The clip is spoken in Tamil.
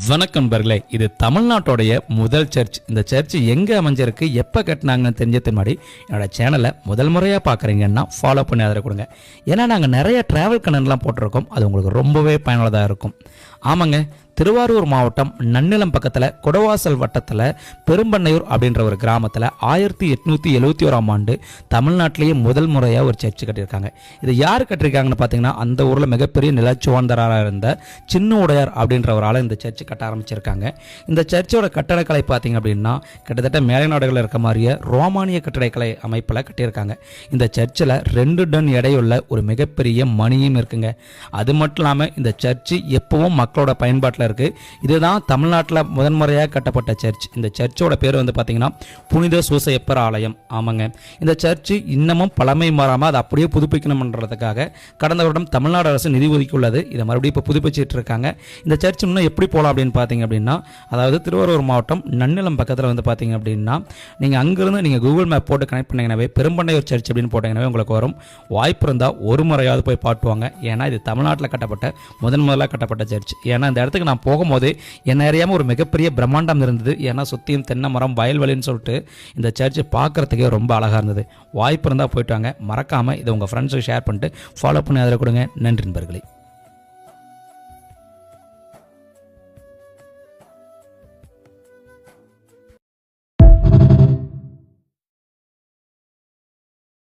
வணக்கம் நண்பர்களே, இது தமிழ்நாட்டோடைய முதல் சர்ச். இந்த சர்ச் எங்கே அமைஞ்சிருக்கு, எப்போ கட்டினாங்கன்னு தெரிஞ்சதுக்கு முன்னாடி என்னோட சேனலை முதல் முறையாக பார்க்குறீங்கன்னா ஃபாலோ பண்ணி ஆதரவு கொடுங்க. ஏன்னா நாங்கள் நிறைய ட்ராவல் கண்டென்ட்லாம் போட்டிருக்கோம். அது உங்களுக்கு ரொம்பவே பயனுள்ளதாக இருக்கும். ஆமாங்க, திருவாரூர் மாவட்டம் நன்னிலம் பக்கத்தில் கொடவாசல் வட்டத்தில் பெரும்பண்ணையூர் அப்படின்ற ஒரு கிராமத்தில் 1871ஆம் ஆண்டு தமிழ்நாட்டிலேயே முதல் முறையாக ஒரு சர்ச் கட்டியிருக்காங்க. இது யார் கட்டியிருக்காங்கன்னு பார்த்தீங்கன்னா, அந்த ஊரில் மிகப்பெரிய நிலச்சுவாந்தராக இருந்த சின்ன உடையார் அப்படின்ற ஒரு ஆளை இந்த சர்ச் கட்ட ஆரம்பிச்சிருக்காங்க. இந்த சர்ச்சோட கட்டடக்கலை பார்த்தீங்க அப்படின்னா கிட்டத்தட்ட மேலை நாடுகளில் இருக்க மாதிரியே ரோமானிய கட்டடக்கலை அமைப்பில் கட்டியிருக்காங்க. இந்த சர்ச்சில் 2 டன் எடையுள்ள ஒரு மிகப்பெரிய மணியும் இருக்குங்க. அது மட்டும் இல்லாமல் இந்த சர்ச்சு எப்பவும் மக்களோட பயன்பாட்டில் இருக்கு. இதுதான் தமிழ்நாட்டில் முதன்முறையாக கட்டப்பட்ட சர்ச். இந்த சர்ச்சோட பேர் வந்து பார்த்தீங்கன்னா புனித சூசையப்பர் ஆலயம். ஆமாங்க, இந்த சர்ச்சு இன்னமும் பழமை மாறாமல் அதை அப்படியே புதுப்பிக்கணும்ன்றதுக்காக கடந்த வருடம் தமிழ்நாடு அரசு நிதி ஒதுக்கியுள்ளது. இதை மறுபடியும் இப்போ புதுப்பிச்சுட்டு இருக்காங்க. இந்த சர்ச் இன்னும் எப்படி போகலாம் அப்படின்னு பார்த்தீங்க அப்படின்னா, அதாவது திருவாரூர் மாவட்டம் நன்னிலம் பக்கத்தில் வந்து பார்த்தீங்க அப்படின்னா, நீங்கள் அங்கிருந்து நீங்கள் கூகுள் மேப் போட்டு கனெக்ட் பண்ணீங்கன்னாவே பெரும்பண்ணையூர் சர்ச் அப்படின்னு போட்டீங்கன்னாவே உங்களுக்கு வரும். வாய்ப்பு இருந்தால் ஒரு முறையாவது போய் பாட்டுவாங்க. ஏன்னா இது தமிழ்நாட்டில் கட்டப்பட்ட முதலாக கட்டப்பட்ட சர்ச். ஏன்னா இந்த இடத்துக்கு நான் போகும்போது என்ன அறியாமல் ஒரு மிகப்பெரிய பிரம்மாண்டம் இருந்தது. ஏன்னா சுற்றியும் தென்னை மரம் வயல்வெளின்னு சொல்லிட்டு இந்த சர்ச்சு பார்க்குறதுக்கே ரொம்ப அழகாக இருந்தது. வாய்ப்பு இருந்தால் போயிட்டு வாங்க. மறக்காமல் இதை உங்கள் ஃப்ரெண்ட்ஸுக்கு ஷேர் பண்ணிட்டு ஃபாலோ பண்ணி ஆதரவு கொடுங்க. நன்றி நண்பர்களே.